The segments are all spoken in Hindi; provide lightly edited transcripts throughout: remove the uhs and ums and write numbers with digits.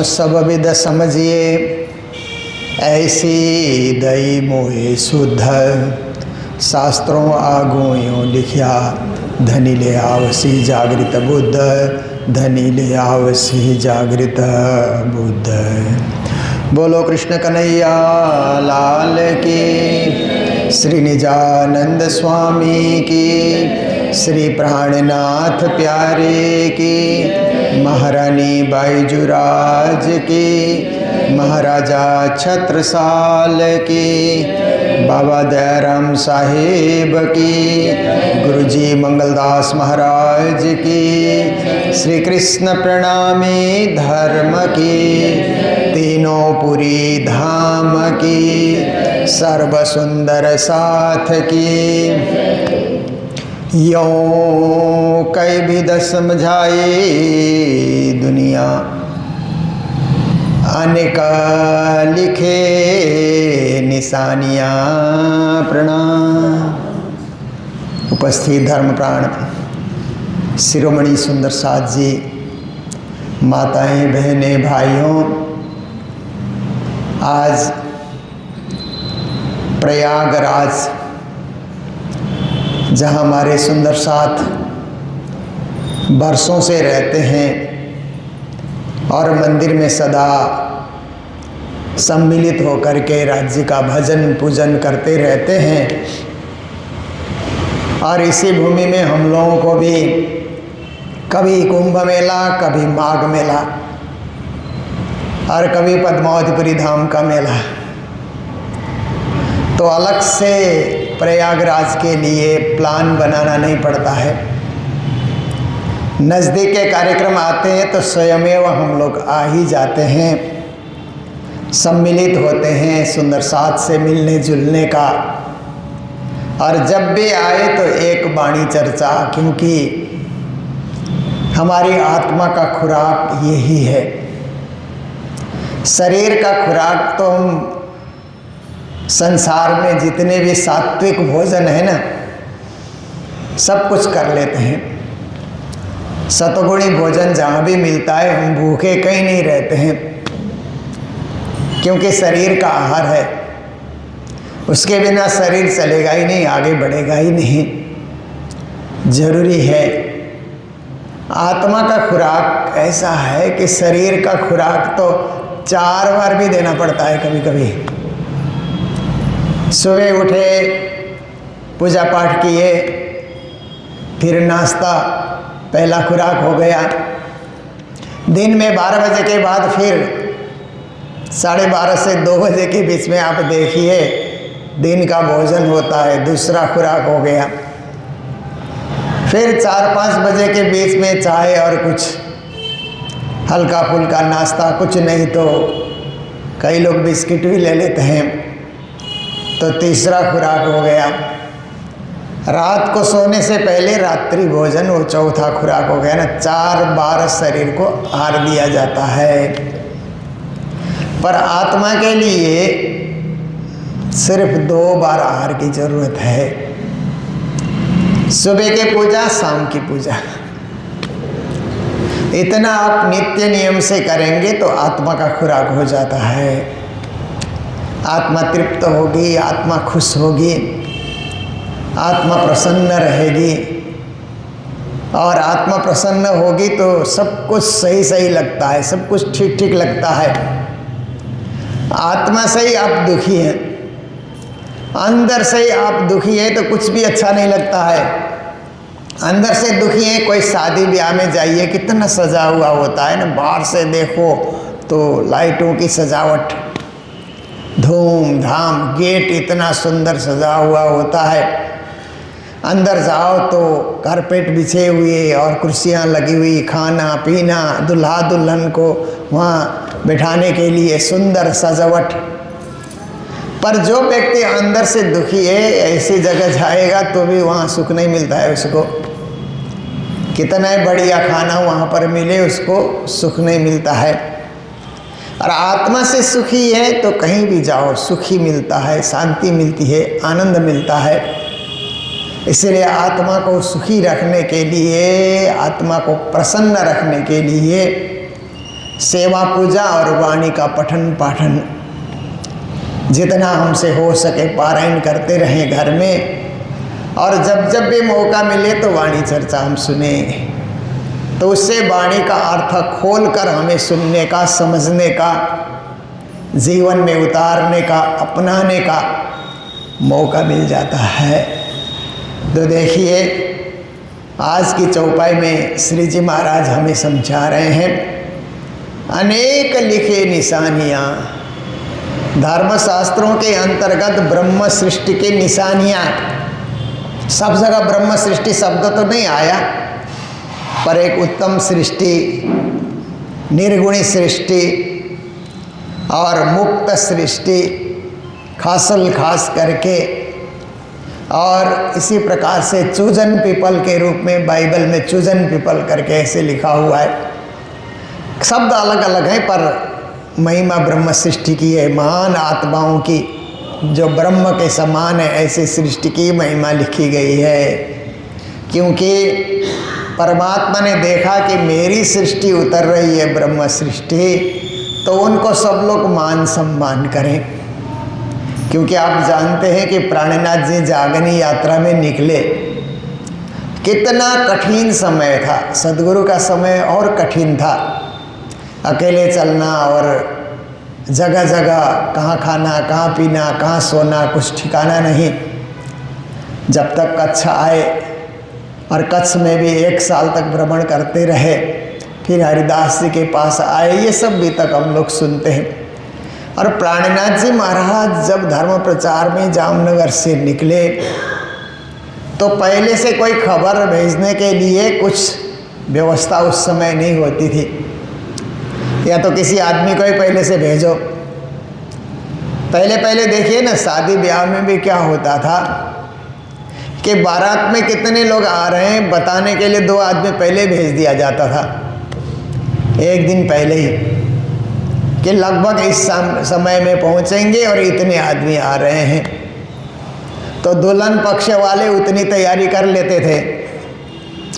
सब विद समझिए ऐसी दई मोहे शुद्ध, शास्त्रों आगो यूँ लिखिया धनी ले आवसी जागृत बुद्ध, धनी ले आवसी जागृत बुद्ध। बोलो कृष्ण कन्हैया लाल की, श्री निजानंद स्वामी की, श्री प्राणनाथ प्यारे की, महारानी बाईजुराज की, महाराजा छत्रसाल की, बाबा दयाराम साहेब की, गुरुजी मंगलदास महाराज की, श्री कृष्ण प्रणामी धर्म की, तीनों पुरी धाम की, सर्व सुंदर साथ की। यों कई विध समझाए दुनिया, अनेक लिखे निशानियाँ प्रणाम। उपस्थित धर्म प्राण शिरोमणि सुंदर साथ जी, माताएं बहनें भाइयों, आज प्रयागराज जहाँ हमारे सुंदर साथ बरसों से रहते हैं और मंदिर में सदा सम्मिलित होकर के राज्य का भजन पूजन करते रहते हैं, और इसी भूमि में हम लोगों को भी कभी कुंभ मेला, कभी माघ मेला और कभी पद्मावतीपुरी धाम का मेला, तो अलग से प्रयागराज के लिए प्लान बनाना नहीं पड़ता है। नज़दीक के कार्यक्रम आते हैं तो स्वयमेव हम लोग आ ही जाते हैं, सम्मिलित होते हैं सुंदर साथ से मिलने जुलने का। और जब भी आए तो एक वाणी चर्चा, क्योंकि हमारी आत्मा का खुराक यही है। शरीर का खुराक तो हम संसार में जितने भी सात्विक भोजन है ना, सब कुछ कर लेते हैं। सतगुणी भोजन जहाँ भी मिलता है हम भूखे कहीं नहीं रहते हैं, क्योंकि शरीर का आहार है, उसके बिना शरीर चलेगा ही नहीं, आगे बढ़ेगा ही नहीं। जरूरी है। आत्मा का खुराक ऐसा है कि शरीर का खुराक तो 4 बार भी देना पड़ता है कभी कभी। सुबह उठे, पूजा पाठ किए, फिर नाश्ता, पहला खुराक हो गया। दिन में 12 बजे के बाद फिर 12:30 से 2 बजे के बीच में आप देखिए दिन का भोजन होता है, दूसरा खुराक हो गया। फिर 4-5 बजे के बीच में चाय और कुछ हल्का फुल्का नाश्ता, कुछ नहीं तो कई लोग बिस्किट भी ले लेते हैं, तो तीसरा खुराक हो गया। रात को सोने से पहले रात्रि भोजन, वो चौथा खुराक हो गया ना। 4 बार शरीर को आहार दिया जाता है। पर आत्मा के लिए सिर्फ 2 बार आहार की जरूरत है। सुबह की पूजा, शाम की पूजा। इतना आप नित्य नियम से करेंगे तो आत्मा का खुराक हो जाता है। आत्मा तृप्त होगी, आत्मा खुश होगी, आत्मा प्रसन्न रहेगी। और आत्मा प्रसन्न होगी तो सब कुछ सही सही लगता है, सब कुछ ठीक ठीक लगता है। आत्मा से ही आप दुखी हैं, अंदर से ही आप दुखी है तो कुछ भी अच्छा नहीं लगता है। अंदर से दुखी है, कोई शादी ब्याह में जाइए, कितना सजा हुआ होता है ना। बाहर से देखो तो लाइटों की सजावट, धूम धाम, गेट इतना सुंदर सजा हुआ होता है। अंदर जाओ तो कारपेट बिछे हुए और कुर्सियां लगी हुई, खाना पीना, दुल्हा दुल्हन को वहाँ बिठाने के लिए सुंदर सजावट। पर जो व्यक्ति अंदर से दुखी है, ऐसी जगह जाएगा तो भी वहाँ सुख नहीं मिलता है उसको। कितना ही बढ़िया खाना वहाँ पर मिले, उसको सुख नहीं मिलता है। और आत्मा से सुखी है तो कहीं भी जाओ सुखी मिलता है, शांति मिलती है, आनंद मिलता है। इसलिए आत्मा को सुखी रखने के लिए, आत्मा को प्रसन्न रखने के लिए सेवा पूजा और वाणी का पठन पाठन जितना हमसे हो सके पारायण करते रहें घर में। और जब जब भी मौका मिले तो वाणी चर्चा हम सुने, तो उससे वाणी का अर्थ खोल कर हमें सुनने का, समझने का, जीवन में उतारने का, अपनाने का मौका मिल जाता है। तो देखिए आज की चौपाई में श्री जी महाराज हमें समझा रहे हैं, अनेक लिखे निशानियाँ। धर्मशास्त्रों के अंतर्गत ब्रह्म सृष्टि की निशानियाँ, सब जगह ब्रह्म सृष्टि शब्द तो नहीं आया, पर एक उत्तम सृष्टि, निर्गुणी सृष्टि और मुक्त सृष्टि खासल खास करके, और इसी प्रकार से चूजन पीपल के रूप में बाइबल में चूजन पीपल करके ऐसे लिखा हुआ है। शब्द अलग अलग हैं पर महिमा ब्रह्म सृष्टि की है। महान आत्माओं की जो ब्रह्म के समान है, ऐसे सृष्टि की महिमा लिखी गई है। क्योंकि परमात्मा ने देखा कि मेरी सृष्टि उतर रही है ब्रह्म सृष्टि, तो उनको सब लोग मान सम्मान करें। क्योंकि आप जानते हैं कि प्राणनाथ जी जागनी यात्रा में निकले, कितना कठिन समय था। सदगुरु का समय और कठिन था, अकेले चलना और जगह जगह कहाँ खाना, कहाँ पीना, कहाँ सोना, कुछ ठिकाना नहीं। जब तक कच्छ आए और कच्छ में भी 1 साल तक भ्रमण करते रहे, फिर हरिदास जी के पास आए, ये सब भी तक हम लोग सुनते हैं। और प्राणनाथ जी महाराज जब धर्म प्रचार में जामनगर से निकले तो पहले से कोई खबर भेजने के लिए कुछ व्यवस्था उस समय नहीं होती थी, या तो किसी आदमी को ही पहले से भेजो। पहले देखिए ना, शादी ब्याह में भी क्या होता था कि बारात में कितने लोग आ रहे हैं बताने के लिए 2 आदमी पहले भेज दिया जाता था, 1 दिन पहले ही, कि लगभग इस समय में पहुंचेंगे और इतने आदमी आ रहे हैं। तो दुल्हन पक्ष वाले उतनी तैयारी कर लेते थे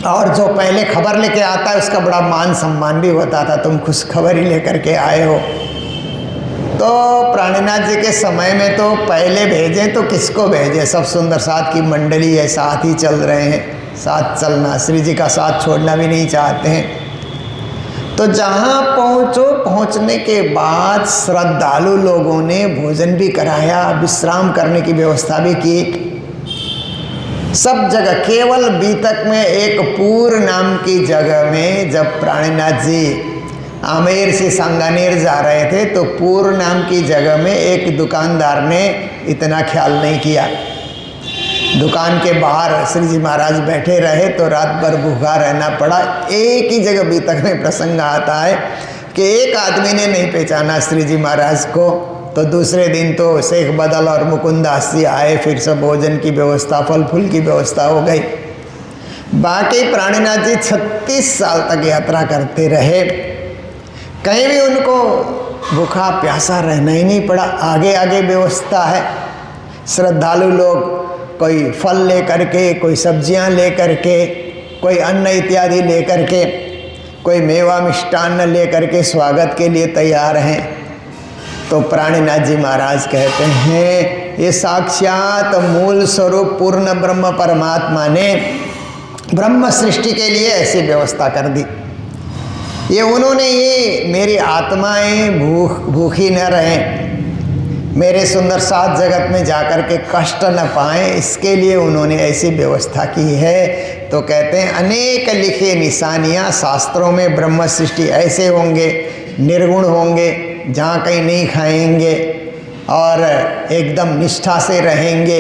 और जो पहले खबर लेके आता है उसका बड़ा मान सम्मान भी होता था, तुम खुश खबर ही लेकर के आए हो। तो प्राणीनाथ जी के समय में तो पहले भेजें तो किसको भेजें, सब सुंदर साथ की मंडली है, साथ ही चल रहे हैं, साथ चलना, श्री जी का साथ छोड़ना भी नहीं चाहते हैं। तो जहाँ पहुँचो, पहुँचने के बाद श्रद्धालु लोगों ने भोजन भी कराया, विश्राम करने की व्यवस्था भी की, सब जगह। केवल बीतक में एक पूर नाम की जगह में जब प्राणीनाथ जी आमेर से सांगानेर जा रहे थे तो पूर नाम की जगह में एक दुकानदार ने इतना ख्याल नहीं किया। दुकान के बाहर श्री जी महाराज बैठे रहे तो रात भर भूखा रहना पड़ा। एक ही जगह बीतक में प्रसंग आता है कि एक आदमी ने नहीं पहचाना श्री जी महाराज को, तो दूसरे दिन तो शेख बदल और मुकुंदास जी आए, फिर सब भोजन की व्यवस्था, फल फूल की व्यवस्था हो गई। बाकी प्राणीनाथ जी 36 साल तक यात्रा करते रहे, कहीं भी उनको भूखा प्यासा रहना ही नहीं पड़ा। आगे आगे व्यवस्था है, श्रद्धालु लोग कोई फल ले करके, कोई सब्जियां ले करके, कोई अन्न इत्यादि ले करके, कोई मेवा मिष्टान्न ले करके स्वागत के लिए तैयार हैं। तो प्राणीनाथ जी महाराज कहते हैं ये साक्षात मूल स्वरूप पूर्ण ब्रह्म परमात्मा ने ब्रह्म सृष्टि के लिए ऐसी व्यवस्था कर दी। ये उन्होंने ये मेरी आत्माएं भूखी न रहें, मेरे सुंदर सात जगत में जाकर के कष्ट न पाएं, इसके लिए उन्होंने ऐसी व्यवस्था की है। तो कहते हैं अनेक लिखे निशानियाँ शास्त्रों में, ब्रह्म सृष्टि ऐसे होंगे, निर्गुण होंगे, जहाँ कहीं नहीं खाएंगे और एकदम निष्ठा से रहेंगे,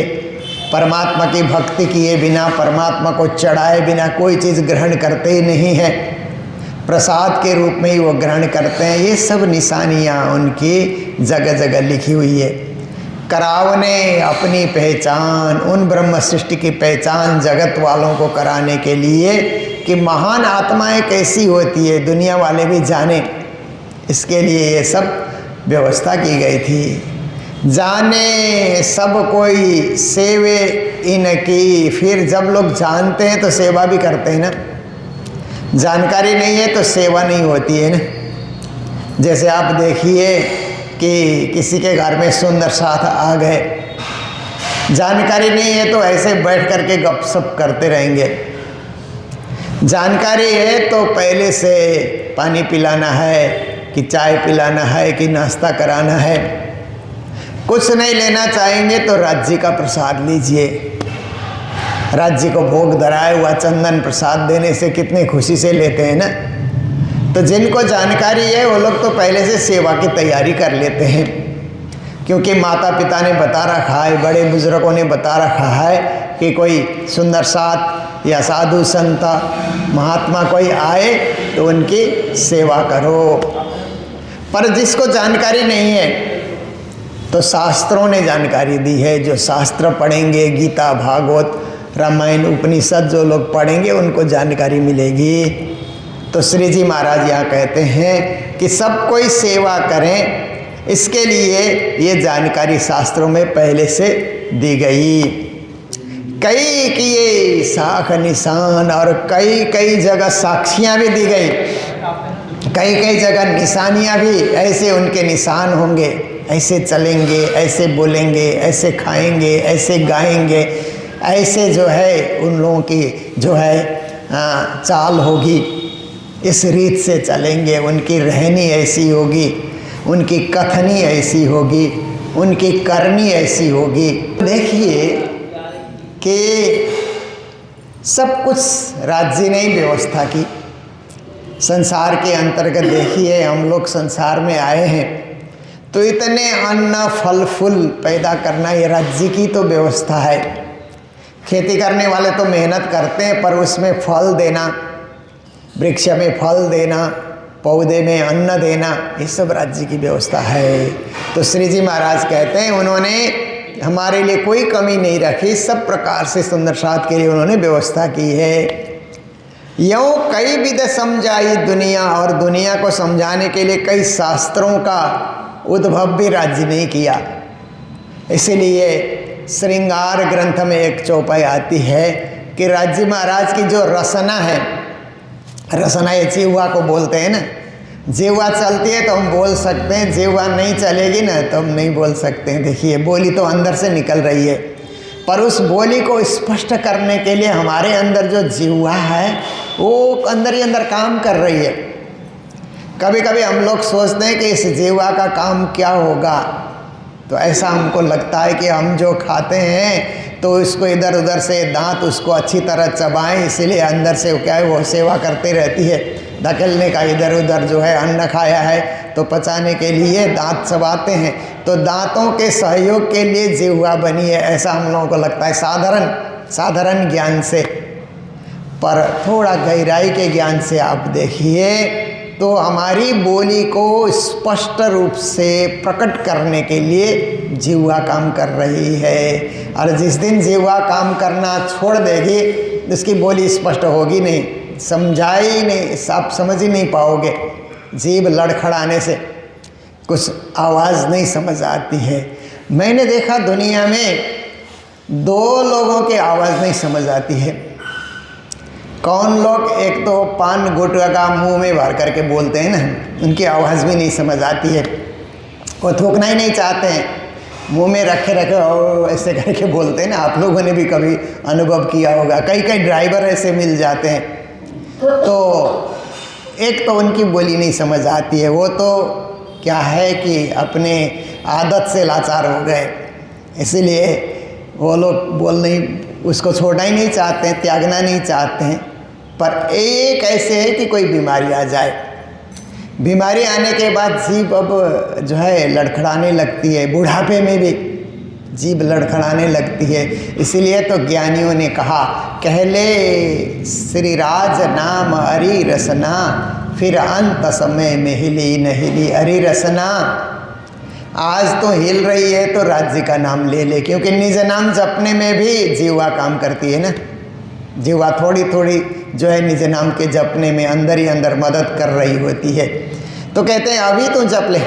परमात्मा की भक्ति किए बिना, परमात्मा को चढ़ाए बिना कोई चीज़ ग्रहण करते ही नहीं है, प्रसाद के रूप में ही वो ग्रहण करते हैं। ये सब निशानियाँ उनकी जगह जगह लिखी हुई है। करावने अपनी पहचान, उन ब्रह्म सृष्टि की पहचान जगत वालों को कराने के लिए कि महान आत्माएं कैसी होती है, दुनिया वाले भी जाने, इसके लिए ये सब व्यवस्था की गई थी। जाने सब कोई सेवे इनकी, फिर जब लोग जानते हैं तो सेवा भी करते हैं ना, जानकारी नहीं है तो सेवा नहीं होती है ना। जैसे आप देखिए कि किसी के घर में सुंदर साथ आ गए, जानकारी नहीं है तो ऐसे बैठ करके गपशप करते रहेंगे, जानकारी है तो पहले से पानी पिलाना है कि चाय पिलाना है कि नाश्ता कराना है। कुछ नहीं लेना चाहेंगे तो राज्य का प्रसाद लीजिए, राज्य को भोग धराए हुआ चंदन प्रसाद देने से कितने खुशी से लेते हैं ना। तो जिनको जानकारी है वो लोग तो पहले से सेवा की तैयारी कर लेते हैं, क्योंकि माता पिता ने बता रखा है, बड़े बुजुर्गों ने बता रखा है कि कोई सुंदर साथ या साधु संत महात्मा कोई आए तो उनकी सेवा करो। पर जिसको जानकारी नहीं है तो शास्त्रों ने जानकारी दी है, जो शास्त्र पढ़ेंगे, गीता भागवत रामायण उपनिषद जो लोग पढ़ेंगे उनको जानकारी मिलेगी। तो श्री जी महाराज यहाँ कहते हैं कि सब कोई सेवा करें, इसके लिए ये जानकारी शास्त्रों में पहले से दी गई। कई किए साख निशान, और कई कई जगह साक्षियाँ भी दी गई, कई कई जगह निशानियाँ भी, ऐसे उनके निशान होंगे, ऐसे चलेंगे, ऐसे बोलेंगे, ऐसे खाएंगे, ऐसे गाएंगे, ऐसे जो है उन लोगों की जो है चाल होगी, इस रीत से चलेंगे, उनकी रहनी ऐसी होगी, उनकी कथनी ऐसी होगी, उनकी करनी ऐसी होगी। देखिए कि सब कुछ राज्य ने ही व्यवस्था की। संसार के अंतर्गत देखिए हम लोग संसार में आए हैं तो इतने अन्न फल फूल पैदा करना ये राज्य की तो व्यवस्था है। खेती करने वाले तो मेहनत करते हैं पर उसमें फल देना, वृक्ष में फल देना, पौधे में अन्न देना, ये सब राज्य की व्यवस्था है। तो श्री जी महाराज कहते हैं उन्होंने हमारे लिए कोई कमी नहीं रखी, सब प्रकार से सुंदर साथ के लिए उन्होंने व्यवस्था की है। यूँ कई विध समझाई दुनिया, और दुनिया को समझाने के लिए कई शास्त्रों का उद्भव भी राज्य ने किया। इसीलिए श्रृंगार ग्रंथ में एक चौपाई आती है कि कि राज्य महाराज की जो रसना है, रसना ये जिह्वा को बोलते हैं ना, जिह्वा चलती है तो हम बोल सकते हैं, जिह्वा नहीं चलेगी ना तो हम नहीं बोल सकते हैं। देखिए बोली तो अंदर से निकल रही है, पर उस बोली को स्पष्ट करने के लिए हमारे अंदर जो जिह्वा है वो अंदर ही अंदर काम कर रही है। कभी कभी हम लोग सोचते हैं कि इस जिह्वा का काम क्या होगा, तो ऐसा हमको लगता है कि हम जो खाते हैं तो इसको इधर उधर से दांत उसको अच्छी तरह चबाएं, इसीलिए अंदर से क्या है वो सेवा करती रहती है, धकेलने का, इधर उधर जो है अन्न खाया है तो पचाने के लिए दांत चबाते हैं। तो दांतों के सहयोग के लिए जिह्वा बनी है, ऐसा हम लोगों को लगता है साधारण ज्ञान से। पर थोड़ा गहराई के ज्ञान से आप देखिए तो हमारी बोली को स्पष्ट रूप से प्रकट करने के लिए जिह्वा काम कर रही है। और जिस दिन जिह्वा काम करना छोड़ देगी उसकी बोली स्पष्ट होगी नहीं, समझाई ही नहीं, आप समझ ही नहीं पाओगे। जीभ लड़खड़ाने से कुछ आवाज़ नहीं समझ आती है। मैंने देखा दुनिया में दो लोगों की आवाज़ नहीं समझ आती है। कौन लोग? एक तो पान गुटखा मुंह में भर करके बोलते हैं ना, उनकी आवाज़ भी नहीं समझ आती है, वो थूकना ही नहीं चाहते हैं, मुंह में रखे रखे और ऐसे करके बोलते हैं ना। आप लोगों ने भी कभी अनुभव किया होगा, कई कई ड्राइवर ऐसे मिल जाते हैं। तो एक तो उनकी बोली नहीं समझ आती है, वो तो क्या है कि अपने आदत से लाचार हो गए, इसीलिए वो लोग बोल नहीं, उसको छोड़ना ही नहीं चाहते हैं, त्यागना नहीं चाहते हैं। पर एक ऐसे है कि कोई बीमारी आ जाए, बीमारी आने के बाद जीभ अब जो है लड़खड़ाने लगती है, बुढ़ापे में भी जीभ लड़खड़ाने लगती है। इसीलिए तो ज्ञानियों ने कहा, कहले श्री राज नाम हरि रसना, फिर अंत समय में हिली न हिली हरि रसना। आज तो हिल रही है तो राज्य का नाम ले ले, क्योंकि निज नाम जपने में भी जिह्वा काम करती है ना। जिह्वा थोड़ी थोड़ी जो है निज नाम के जपने में अंदर ही अंदर मदद कर रही होती है। तो कहते हैं अभी तू जप ले,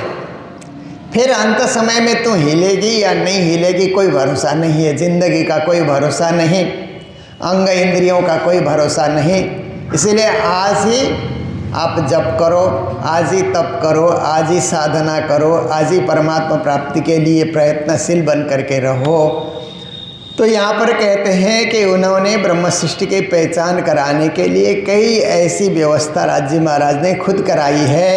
फिर अंत समय में तू हिलेगी या नहीं हिलेगी कोई भरोसा नहीं है। जिंदगी का कोई भरोसा नहीं, अंग इंद्रियों का कोई भरोसा नहीं। इसीलिए आज ही आप जप करो, आज ही तप करो, आज ही साधना करो, आज ही परमात्मा प्राप्ति के लिए प्रयत्नशील बन करके रहो। तो यहाँ पर कहते हैं कि उन्होंने ब्रह्म सृष्टि की पहचान कराने के लिए कई ऐसी व्यवस्था राज्य महाराज ने खुद कराई है।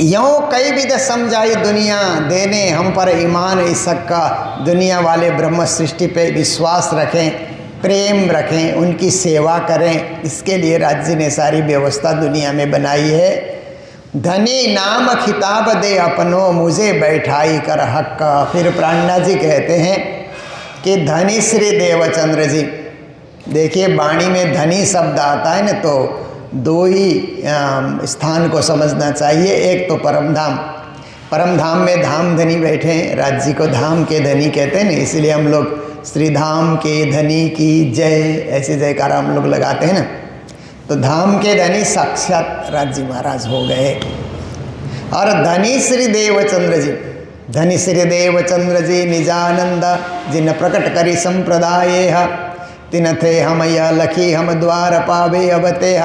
यों कई विध समझाई दुनिया देने, हम पर ईमान इसका, दुनिया वाले ब्रह्म सृष्टि पे विश्वास रखें, प्रेम रखें, उनकी सेवा करें। इसके लिए राज्य ने सारी व्यवस्था दुनिया में बनाई है। धनी नाम खिताब दे अपनो, मुझे बैठाई कर हक का। फिर प्राणनाथ जी कहते हैं कि धनी श्री देवचंद्र जी, देखिए वाणी में धनी शब्द आता है ना, तो दो ही स्थान को समझना चाहिए। एक तो परमधाम, परमधाम में धाम धनी बैठे हैं, राज्य को धाम के धनी कहते हैं ना, इसलिए हम लोग श्री धाम के धनी की जय ऐसे जयकारा हम लोग लगाते हैं ना। तो धाम के धनी साक्षात राज्य महाराज हो गए। और धनी श्री देवचंद्र जी, धनी श्री देवचंद्र जी निजानंद जिन प्रकट करी संप्रदाय, तिन थे हम यह लखी हम द्वार पावे अबते।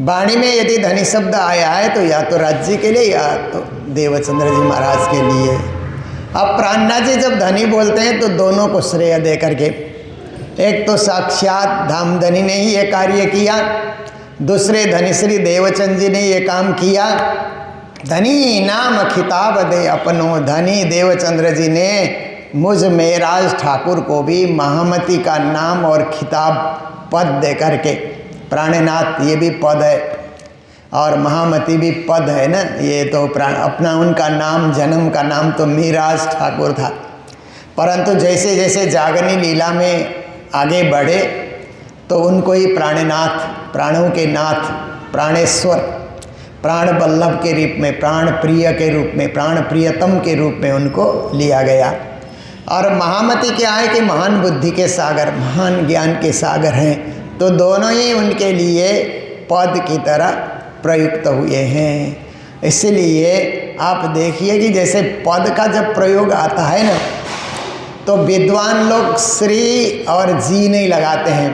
वाणी में यदि धनी शब्द आया है तो या तो राज्य के लिए या तो देवचंद्र जी महाराज के लिए। अब प्राणनाथ जी जब धनी बोलते हैं तो दोनों को श्रेय दे करके, एक तो साक्षात धामधनी ने ही ये कार्य किया, दूसरे धनी श्री देवचंद जी ने ये काम किया। धनी नाम खिताब दे अपनो, धनी देवचंद्र जी ने मुझ मेराज ठाकुर को भी महामती का नाम और खिताब पद दे करके, प्राणनाथ ये भी पद है और महामती भी पद है ना, ये तो अपना उनका नाम, जन्म का नाम तो मेराज ठाकुर था। परंतु जैसे जैसे जागनी लीला में आगे बढ़े तो उनको ही प्राणनाथ, प्राणों के नाथ, प्राणेश्वर, प्राण बल्लभ के रूप में, प्राण प्रिय के रूप में, प्राण प्रियतम के रूप में उनको लिया गया। और महामती क्या है कि महान बुद्धि के सागर, महान ज्ञान के सागर हैं। तो दोनों ही उनके लिए पद की तरह प्रयुक्त हुए हैं। इसलिए आप देखिए कि जैसे पद का जब प्रयोग आता है ना, तो विद्वान लोग श्री और जी नहीं लगाते हैं।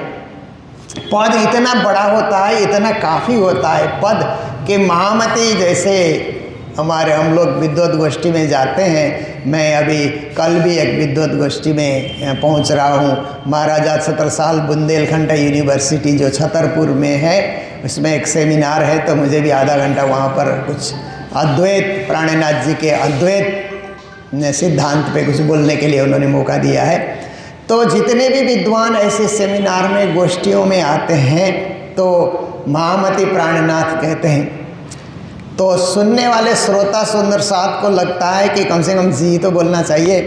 पद इतना बड़ा होता है, इतना काफ़ी होता है पद कि महामती जैसे हम लोग विद्वत गोष्ठी में जाते हैं। मैं अभी कल भी एक विद्वत गोष्ठी में पहुंच रहा हूं। महाराजा छत्रसाल बुंदेलखंड यूनिवर्सिटी जो छतरपुर में है, उसमें एक सेमिनार है, तो मुझे भी आधा घंटा वहां पर कुछ अद्वैत प्राणनाथ जी के अद्वैत सिद्धांत पे कुछ बोलने के लिए उन्होंने मौका दिया है। तो जितने भी विद्वान ऐसे सेमिनार में गोष्ठियों में आते हैं तो महामती प्राणनाथ कहते हैं। तो सुनने वाले श्रोता सुंदर साथ को लगता है कि कम से कम जी तो बोलना चाहिए।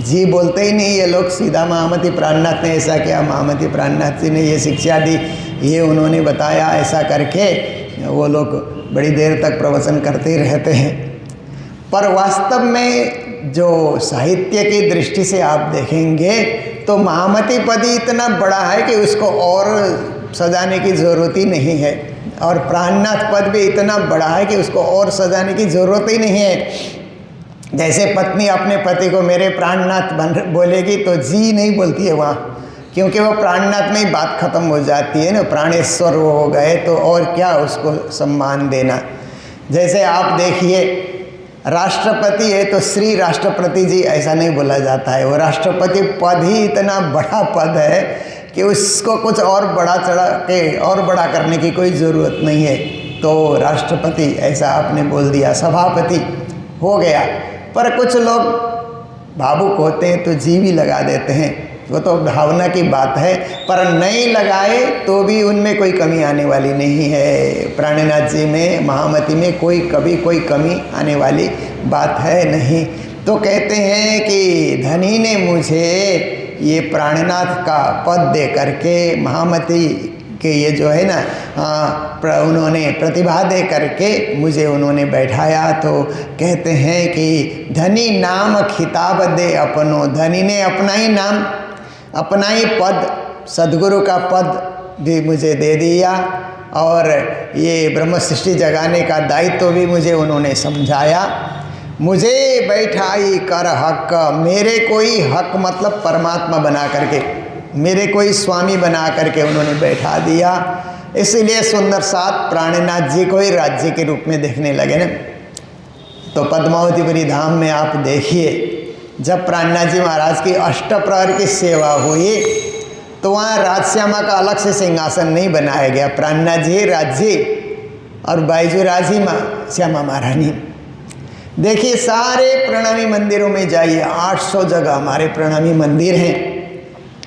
जी बोलते ही नहीं ये लोग, सीधा महामती प्राणनाथ ने ऐसा किया, महामती प्राणनाथ जी ने ये शिक्षा दी, ये उन्होंने बताया, ऐसा करके वो लोग बड़ी देर तक प्रवचन करते ही रहते हैं। पर वास्तव में जो साहित्य की दृष्टि से आप देखेंगे तो महामती पद ही इतना बड़ा है कि उसको और सजाने की ज़रूरत ही नहीं है, और प्राणनाथ पद भी इतना बड़ा है कि उसको और सजाने की ज़रूरत ही नहीं है। जैसे पत्नी अपने पति को मेरे प्राणनाथ बोलेगी तो जी नहीं बोलती है वहाँ, क्योंकि वो प्राणनाथ में ही बात खत्म हो जाती है ना, प्राणेश्वर वो हो गए तो और क्या उसको सम्मान देना। जैसे आप देखिए राष्ट्रपति है तो श्री राष्ट्रपति जी ऐसा नहीं बोला जाता है। वो राष्ट्रपति पद ही इतना बड़ा पद है कि उसको कुछ और बड़ा चढ़ा के और बड़ा करने की कोई ज़रूरत नहीं है। तो राष्ट्रपति ऐसा आपने बोल दिया, सभापति हो गया। पर कुछ लोग भावुक होते हैं तो जी भी लगा देते हैं, वो तो भावना की बात है, पर नहीं लगाए तो भी उनमें कोई कमी आने वाली नहीं है। प्राणनाथ जी में, महामती में कभी कोई कमी आने वाली बात है नहीं। तो कहते हैं कि धनी ने मुझे ये प्राणनाथ का पद दे करके, महामती के ये जो है ना उन्होंने प्रतिभा दे करके मुझे उन्होंने बैठाया। तो कहते हैं कि धनी नाम खिताब दे अपनो, धनी ने अपना ही नाम, अपना ही पद, सद्गुरु का पद भी मुझे दे दिया, और ये ब्रह्म सृष्टि जगाने का दायित्व भी मुझे उन्होंने समझाया। मुझे बैठाई कर हक, मेरे कोई हक मतलब परमात्मा बना करके, मेरे कोई स्वामी बना करके उन्होंने बैठा दिया। इसलिए सुंदर साथ प्राणनाथ जी को ही राज्य के रूप में देखने लगे ना। तो पद्मावतीपुरी धाम में आप देखिए, जब प्राणनाथ जी महाराज की अष्टप्रहर की सेवा हुई तो वहाँ राजश्यामा का अलग से सिंहासन नहीं बनाया गया। प्राणनाथ जी राज्य और बाईजू राजी माँ श्यामा महारानी। देखिए सारे प्रणामी मंदिरों में जाइए, 800 जगह हमारे प्रणामी मंदिर हैं।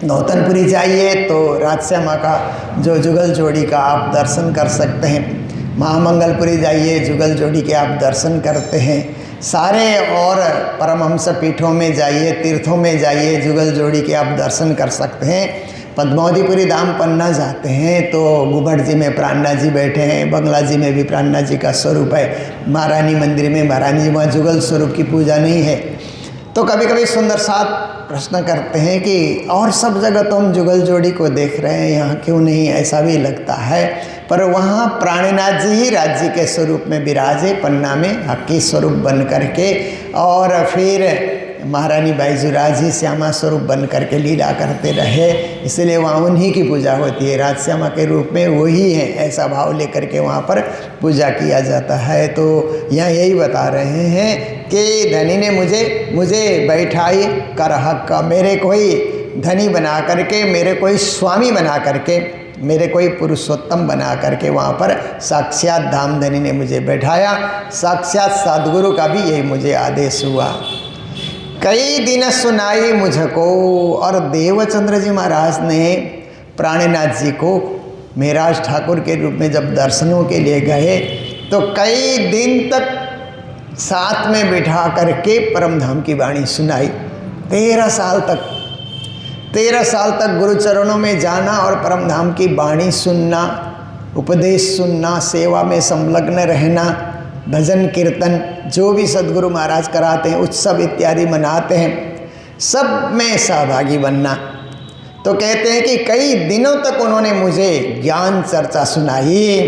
नौतनपुरी जाइए तो राजश्यामा का जो जुगल जोड़ी का आप दर्शन कर सकते हैं। महामंगलपुरी जाइए, जुगल जोड़ी के आप दर्शन करते हैं। सारे और परमहंस पीठों में जाइए, तीर्थों में जाइए, जुगल जोड़ी के आप दर्शन कर सकते हैं। पद्मावतीपुरी धाम पन्ना जाते हैं तो गुबड़ जी में प्राणनाथ जी बैठे हैं, बंगला जी में भी प्राणनाथ जी का स्वरूप है। महारानी मंदिर में महारानी जी, वहाँ जुगल स्वरूप की पूजा नहीं है। तो कभी कभी सुंदर साथ प्रश्न करते हैं कि और सब जगह तो हम जुगल जोड़ी को देख रहे हैं, यहाँ क्यों नहीं, ऐसा भी लगता है। पर वहाँ प्राणनाथ जी ही राज्य के स्वरूप में विराजे, पन्ना में हकी स्वरूप बन करके, और फिर महारानी बाईजूराज ही श्यामा स्वरूप बन करके लीला करते रहे। इसलिए वहाँ उन्हीं की पूजा होती है, राजश्यामा के रूप में वही है, ऐसा भाव लेकर के वहाँ पर पूजा किया जाता है। तो यहाँ यही बता रहे हैं कि धनी ने मुझे बैठाई कर हक, मेरे कोई धनी बना करके, मेरे कोई स्वामी बना करके, मेरे कोई पुरुषोत्तम बना करके वहाँ पर साक्षात धामधनी ने मुझे बैठाया। साक्षात सद्गुरु का भी यही मुझे आदेश हुआ। कई दिन सुनाई मुझको, और देवचंद्र जी महाराज ने प्राणनाथ जी को मेराज ठाकुर के रूप में जब दर्शनों के लिए गए तो कई दिन तक साथ में बिठा करके परमधाम की वाणी सुनाई। 13 साल तक गुरु चरणों में जाना और परमधाम की वाणी सुनना, उपदेश सुनना, सेवा में संलग्न रहना, भजन कीर्तन जो भी सद्गुरु महाराज कराते हैं, उत्सव इत्यादि मनाते हैं, सब में सहभागी बनना। तो कहते हैं कि कई दिनों तक उन्होंने मुझे ज्ञान चर्चा सुनाई।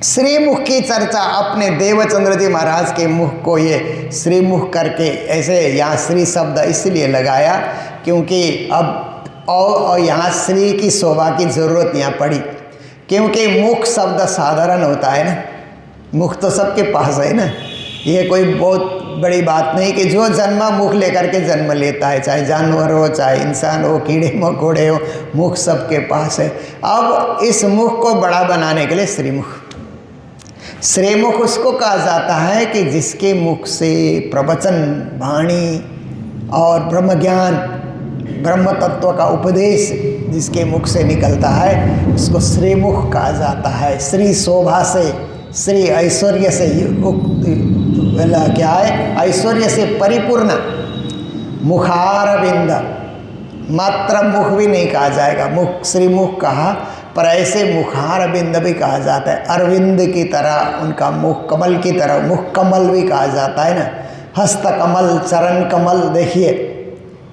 श्रीमुख की चर्चा अपने देवचंद्र जी महाराज के मुख को ये श्रीमुख करके ऐसे यहाँ श्री शब्द इसलिए लगाया क्योंकि अब और यहाँ श्री की शोभा की ज़रूरत यहाँ पड़ी, क्योंकि मुख शब्द साधारण होता है ना, मुख तो सबके पास है ना, ये कोई बहुत बड़ी बात नहीं कि जो जन्मा मुख लेकर के जन्म लेता है, चाहे जानवर हो चाहे इंसान हो, कीड़े मकोड़े हो, मुख सबके पास है। अब इस मुख को बड़ा बनाने के लिए श्रीमुख, श्रीमुख उसको कहा जाता है कि जिसके मुख से प्रवचन, वाणी और ब्रह्म ज्ञान, ब्रह्म तत्व का उपदेश जिसके मुख से निकलता है उसको श्रीमुख कहा जाता है। श्री शोभा से, श्री ऐश्वर्य से युक्त, क्या है, ऐश्वर्य से परिपूर्ण मुखारविंद, मात्र मुख भी नहीं कहा जाएगा, मुख श्रीमुख कहा, पर ऐसे मुखारविंद भी कहा जाता है। अरविंद की तरह उनका मुख, कमल की तरह मुख कमल भी कहा जाता है ना, हस्त कमल, चरण कमल, देखिए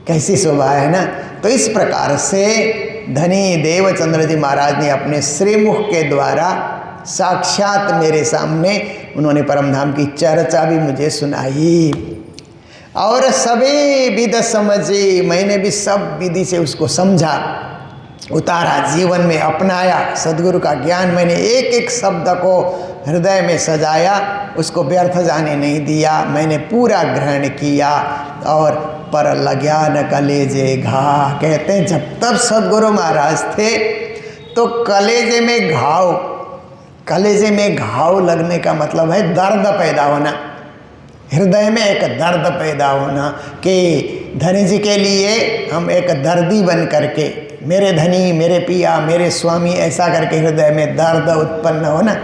कैसी शोभा है ना। तो इस प्रकार से धनी देवचंद्र जी महाराज ने अपने श्रीमुख के द्वारा साक्षात मेरे सामने उन्होंने परमधाम की चर्चा भी मुझे सुनाई और सभी विध समझी, मैंने भी सब विधि से उसको समझा, उतारा, जीवन में अपनाया। सद्गुरु का ज्ञान मैंने एक एक शब्द को हृदय में सजाया, उसको व्यर्थ जाने नहीं दिया, मैंने पूरा ग्रहण किया। और पर लग्या न कलेजे घा, कहते हैं जब तब सद्गुरु महाराज थे तो कलेजे में घाव, कलेजे में घाव लगने का मतलब है दर्द पैदा होना, हृदय में एक दर्द पैदा होना कि धनी जी के लिए हम एक दर्दी बन करके, मेरे धनी, मेरे पिया, मेरे स्वामी, ऐसा करके हृदय में दर्द उत्पन्न होना।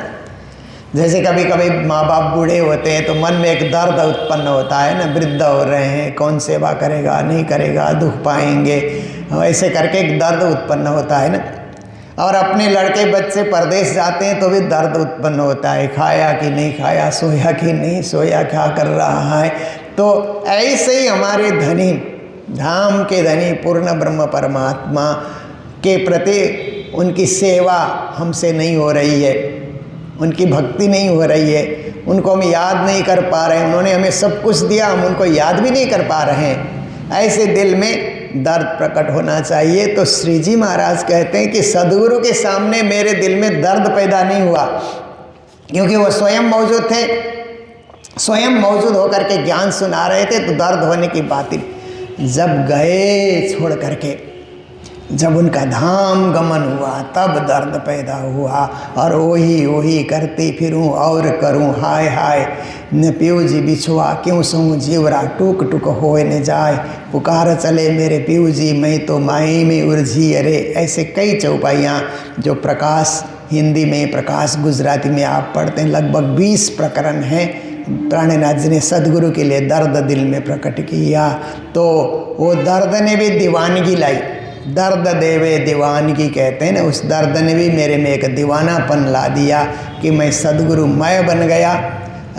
जैसे कभी कभी माँ बाप बूढ़े होते हैं तो मन में एक दर्द उत्पन्न होता है ना, वृद्ध हो रहे हैं, कौन सेवा करेगा, नहीं करेगा, दुख पाएंगे, ऐसे करके एक दर्द उत्पन्न होता है ना। और अपने लड़के बच्चे परदेश जाते हैं तो भी दर्द उत्पन्न होता है, खाया कि नहीं खाया, सोया कि नहीं सोया, क्या कर रहा है। तो ऐसे ही हमारे धनी, धाम के धनी पूर्ण ब्रह्म परमात्मा के प्रति उनकी सेवा हमसे नहीं हो रही है, उनकी भक्ति नहीं हो रही है, उनको हम याद नहीं कर पा रहे हैं। उन्होंने हमें सब कुछ दिया, हम उनको याद भी नहीं कर पा रहे हैं। ऐसे दिल में दर्द प्रकट होना चाहिए। तो श्री जी महाराज कहते हैं कि सद्गुरु के सामने मेरे दिल में दर्द पैदा नहीं हुआ, क्योंकि वो स्वयं मौजूद थे, स्वयं मौजूद होकर के ज्ञान सुना रहे थे, तो दर्द होने की बात ही। जब गए छोड़ करके, जब उनका धाम गमन हुआ तब दर्द पैदा हुआ। और वही करती फिरूं और करूं, हाय हाय न पियो जी बिछुआ, क्यों सहूँ जीवरा टूक टूक होए न जाए, पुकार चले मेरे पियो जी, मैं तो माई में उलझी अरे। ऐसे कई चौपाइयाँ जो प्रकाश हिंदी में, प्रकाश गुजराती में आप पढ़ते हैं, लगभग 20 प्रकरण हैं। प्राणनाथ जी ने सद्गुरु के लिए दर्द दिल में प्रकट किया, तो वो दर्द ने भी दीवानगी लाई, दर्द देवे दीवानगी कहते हैं ना, उस दर्द ने भी मेरे में एक दीवानापन ला दिया कि मैं सद्गुरुमय बन गया,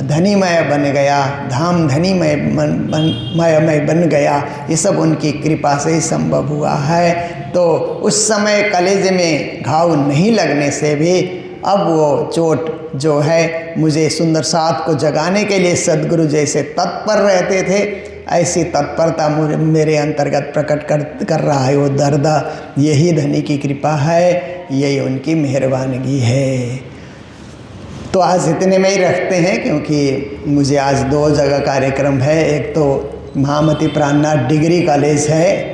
धनीमय बन गया, धाम धनीमय मय बन गया। ये सब उनकी कृपा से ही संभव हुआ है। तो उस समय कलेजे में घाव नहीं लगने से भी अब वो चोट जो है, मुझे सुंदर साथ को जगाने के लिए सद्गुरु जैसे तत्पर रहते थे, ऐसी तत्परता मेरे अंतर्गत प्रकट कर रहा है वो दर्द। यही धनी की कृपा है, यही उनकी मेहरबानगी है। तो आज इतने में ही रखते हैं, क्योंकि मुझे आज 2 जगह कार्यक्रम है। एक तो महामती प्राणनाथ डिग्री कॉलेज है,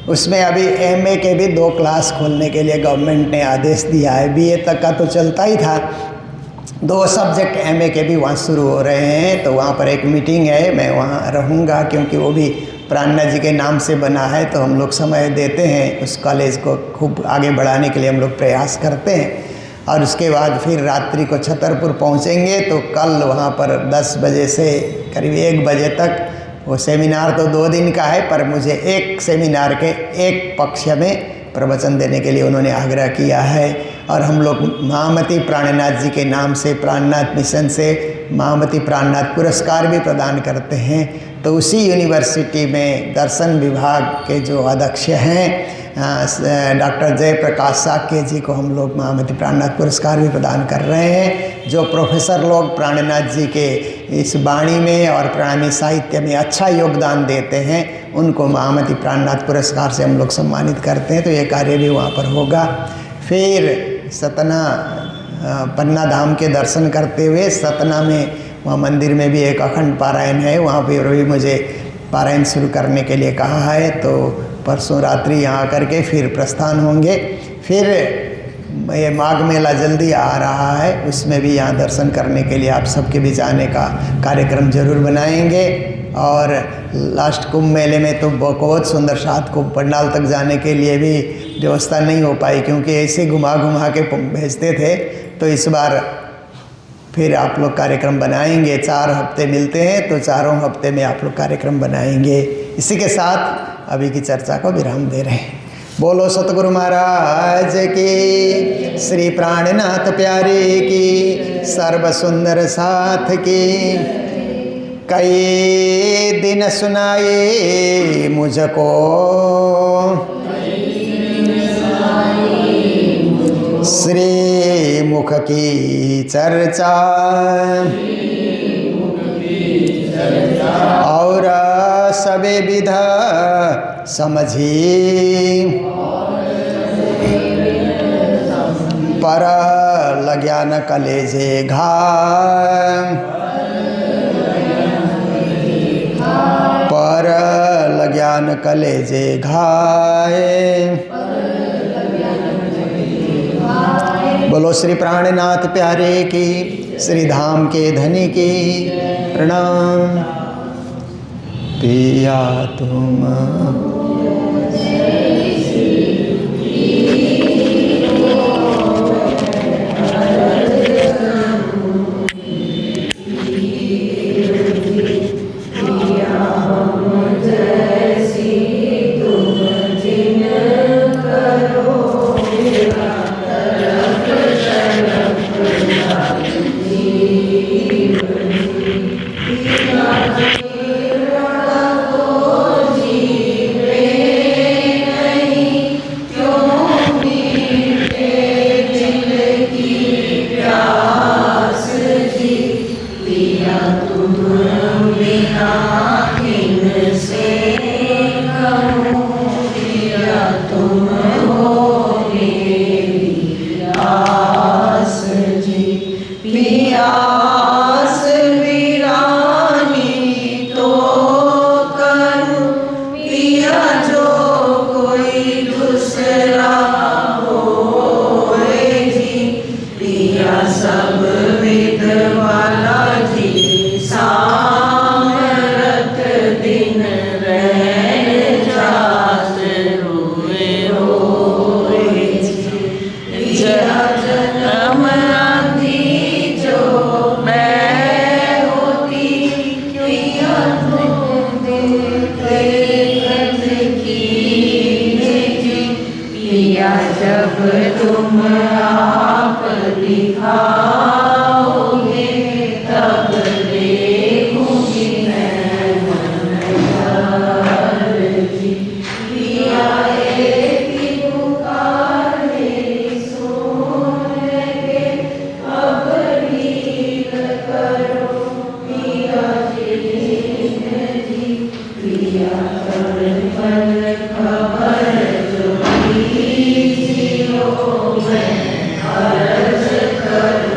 उसमें अभी एमए के भी 2 क्लास खोलने के लिए गवर्नमेंट ने आदेश दिया है। बीए तक का तो चलता ही था, 2 सब्जेक्ट एमए के भी वहाँ शुरू हो रहे हैं। तो वहाँ पर एक मीटिंग है, मैं वहाँ रहूँगा, क्योंकि वो भी प्राणनाथ जी के नाम से बना है। तो हम लोग समय देते हैं उस कॉलेज को खूब आगे बढ़ाने के लिए, हम लोग प्रयास करते हैं। और उसके बाद फिर रात्रि को छतरपुर पहुँचेंगे। तो कल वहाँ पर 10 बजे से करीब 1 बजे तक वो सेमिनार तो 2 दिन का है, पर मुझे एक सेमिनार के एक पक्ष में प्रवचन देने के लिए उन्होंने आग्रह किया है। और हम लोग महामती प्राणनाथ जी के नाम से, प्राणनाथ मिशन से महामती प्राणनाथ पुरस्कार भी प्रदान करते हैं। तो उसी यूनिवर्सिटी में दर्शन विभाग के जो अध्यक्ष हैं डॉक्टर जयप्रकाश साक्य जी को हम लोग महामती प्राणनाथ पुरस्कार भी प्रदान कर रहे हैं। जो प्रोफेसर लोग प्राणनाथ जी के इस वाणी में और प्राणी साहित्य में अच्छा योगदान देते हैं उनको महामती प्राणनाथ पुरस्कार से हम लोग सम्मानित करते हैं। तो ये कार्य भी वहाँ पर होगा। फिर सतना पन्ना धाम के दर्शन करते हुए सतना में वहाँ मंदिर में भी एक अखंड पारायण है, वहाँ पर भी मुझे पारायण शुरू करने के लिए कहा है। तो परसों रात्रि यहाँ करके फिर प्रस्थान होंगे। फिर ये माघ मेला जल्दी आ रहा है, उसमें भी यहाँ दर्शन करने के लिए आप सबके भी जाने का कार्यक्रम जरूर बनाएंगे। और लास्ट कुंभ मेले में तो बहुत सुंदर 7 कुंभ पंडाल तक जाने के लिए भी व्यवस्था नहीं हो पाई, क्योंकि ऐसे घुमा घुमा के भेजते थे। तो इस बार फिर आप लोग कार्यक्रम बनाएंगे। 4 हफ्ते मिलते हैं तो 4 हफ्ते में आप लोग कार्यक्रम बनाएंगे। इसी के साथ अभी की चर्चा को विराम दे रहे हैं। बोलो सतगुरु महाराज की, श्री प्राणनाथ प्यारे की, सर्व सुंदर साथ की। कई दिन सुनाए मुझको श्री मुख की चर्चा, और सबे विधा समझी, पर लग्या न कलेजे घाव, पर लग्या न कलेजे घाय। बोलो श्री प्राणनाथ प्यारे की, श्री धाम के धनी की प्रणाम। पिया तुम खबर जो मैं अर्ज करूं।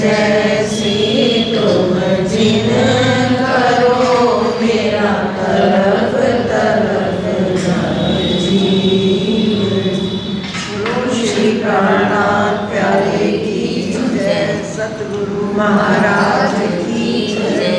जैसी तुम जिन करो मेरा तरफ तरफ जीव। श्री प्राणनाथ प्यारे की जय, सतगुरु महाराज की जय।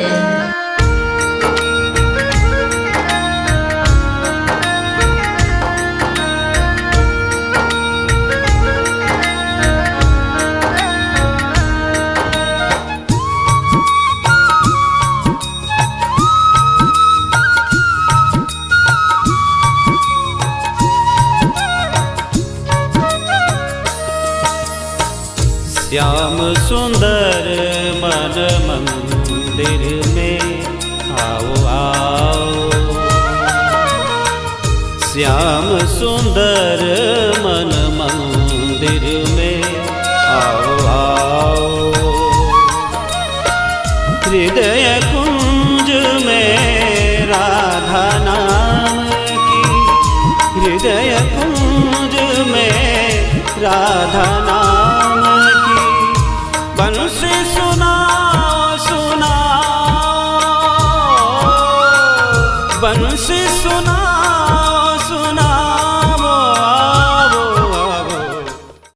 श्याम सुंदर मन मंदिर में आओ आओ। श्याम सुंदर मन मंदिर में आओ आओ। हृदय कुंज में राधा नाम की, हृदय कुंज में राधा नाम की बंसी सुनाओ सुनाओ, बंसी सुनाओ